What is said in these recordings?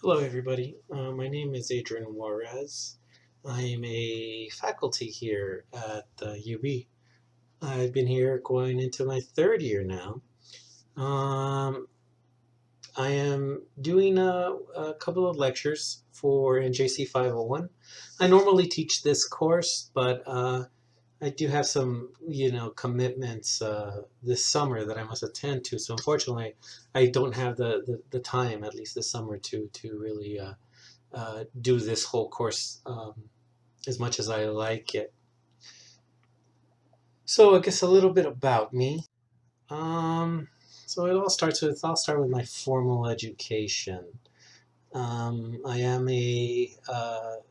Hello, everybody. My name is Adrian Juarez. I am a faculty here at UB. I've been here going into my third year now. Um, I am doing a couple of lectures for NJC 501. I normally teach this course, but I do have some, commitments this summer that I must attend to. So unfortunately, I don't have the time, at least this summer, to really do this whole course as much as I like it. So I guess a little bit about me. Um, I'll start with my formal education. I am a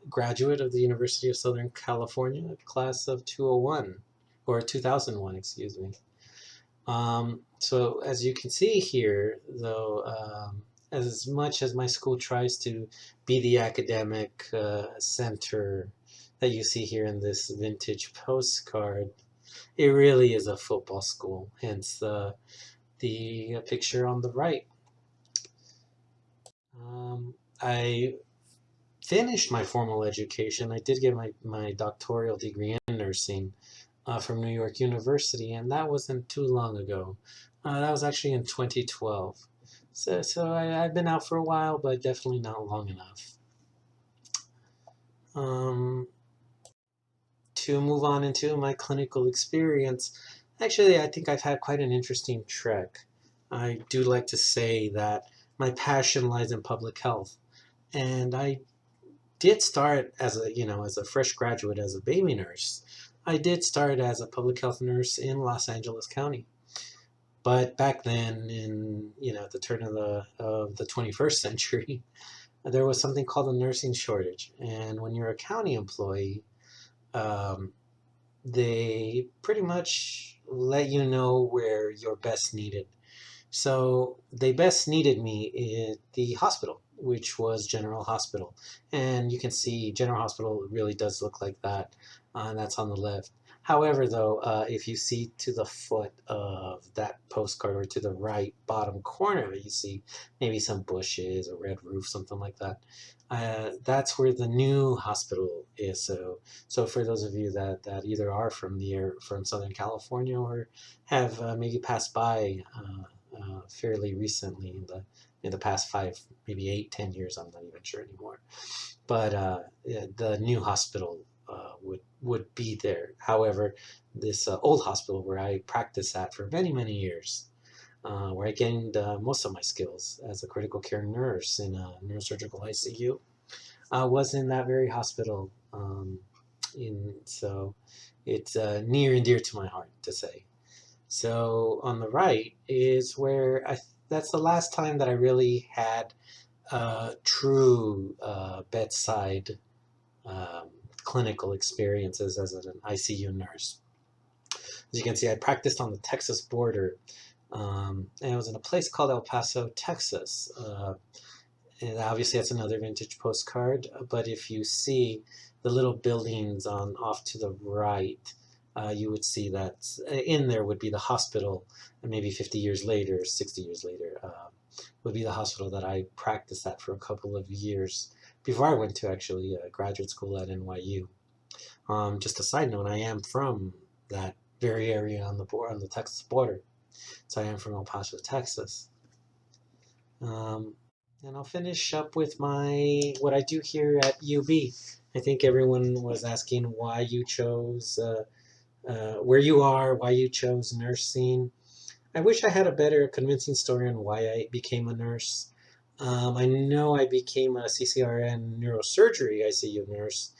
graduate of the University of Southern California, class of 201, or 2001, excuse me. So as you can see here, though, as much as my school tries to be the academic center that you see here in this vintage postcard, it really is a football school, hence the picture on the right. I finished my formal education. I did get my doctoral degree in nursing from New York University, and that wasn't too long ago. That was actually in 2012. I've been out for a while, but definitely not long enough. Um, to move on into my clinical experience, actually, I think I've had quite an interesting trek. I do like to say that my passion lies in public health, and I did start as as a fresh graduate as a baby nurse. I did start as a public health nurse in Los Angeles County. But back then, in at the turn of the 21st century, there was something called a nursing shortage. And when you're a county employee, um, they pretty much let you know where you're best needed. So they best needed me at the hospital, which was General Hospital. And you can see General Hospital really does look like that. And that's on the left. However, though, if you see to the foot of that postcard or to the right bottom corner, you see maybe some bushes, a red roof, something like that. That's where the new hospital is. So for those of you that either are from Southern California or have maybe passed by fairly recently in the past 5, maybe 8, 10 years. I'm not even sure anymore. But yeah, the new hospital would be there. However, this old hospital where I practiced at for many years, where I gained most of my skills as a critical care nurse in a neurosurgical ICU, was in that very hospital. So it's near and dear to my heart to say. So on the right is where that's the last time that I really had true bedside um, clinical experiences as an ICU nurse. As you can see, I practiced on the Texas border, and it was in a place called El Paso, Texas. And obviously, that's another vintage postcard. But if you see the little buildings on off to the right, you would see that in there would be the hospital, and maybe 50 years later, 60 years later, would be the hospital that I practiced at for a couple of years before I went to actually graduate school at NYU. Just a side note, I am from that very area on the Texas border, so I am from El Paso, Texas. Um, and I'll finish up with what I do here at UB. I think everyone was asking why you chose where you are, why you chose nursing. I wish I had a better convincing story on why I became a nurse. I know I became a CCRN neurosurgery ICU nurse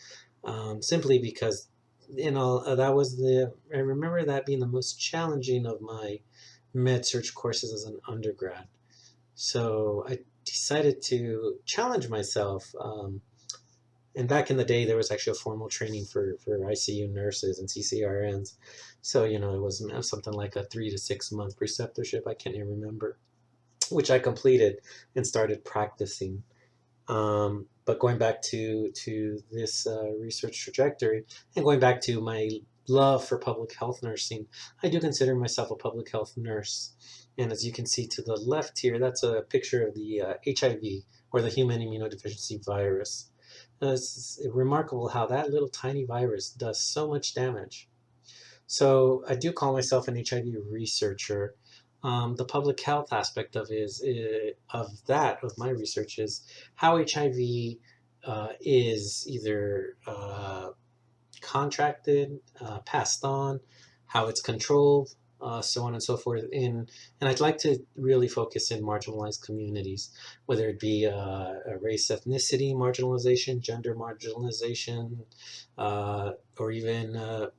simply because that was I remember that being the most challenging of my med surg courses as an undergrad. So I decided to challenge myself. And back in the day, there was actually a formal training for ICU nurses and CCRNs. So, it was something like a 3 to 6 month preceptorship. I can't even remember, which I completed and started practicing. But going back to this research trajectory and going back to my love for public health nursing, I do consider myself a public health nurse. And as you can see to the left here, that's a picture of the HIV, or the human immunodeficiency virus. It's remarkable how that little tiny virus does so much damage. So I do call myself an HIV researcher. The public health aspect of of my research is how HIV is either contracted, passed on, how it's controlled, so on and so forth. And I'd like to really focus in marginalized communities, whether it be a race, ethnicity marginalization, gender marginalization, or even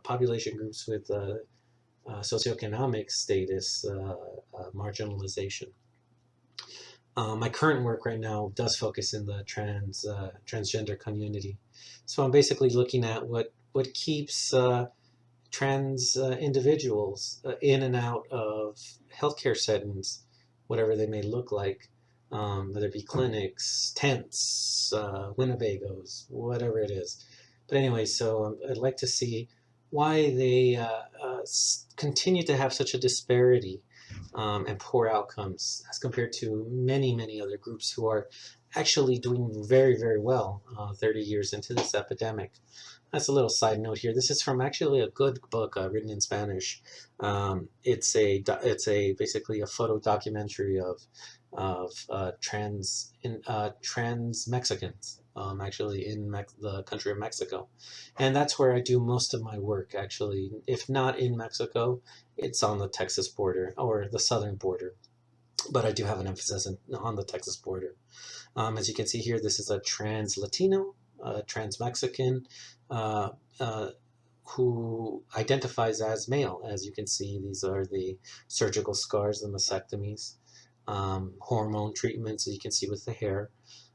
population groups with socioeconomic status marginalization. My current work right now does focus in the transgender community. So I'm basically looking at what keeps trans individuals in and out of healthcare settings, whatever they may look like, whether it be clinics, tents, Winnebagos, whatever it is. But anyway, so I'd like to see why they continue to have such a disparity and poor outcomes as compared to many, many other groups who are actually doing very, very well 30 years into this epidemic. That's a little side note here. This is from actually a good book written in Spanish. It's basically a photo documentary of trans Mexicans, actually in the country of Mexico, and that's where I do most of my work. Actually, if not in Mexico, it's on the Texas border or the southern border, but I do have an emphasis on the Texas border. As you can see here, this is a trans Latino, trans Mexican, uh, uh, who identifies as male. As you can see, these are the surgical scars, the mastectomies, hormone treatments, as you can see with the hair.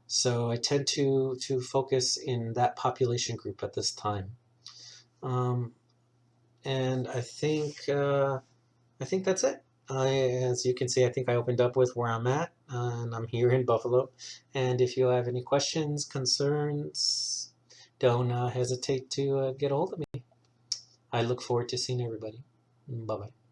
So I tend to focus in that population group at this time. Um, and I think that's it. As you can see, I think I opened up with where I'm at, and I'm here in Buffalo. And if you have any questions, concerns, don't hesitate to get a hold of me. I look forward to seeing everybody. Bye bye.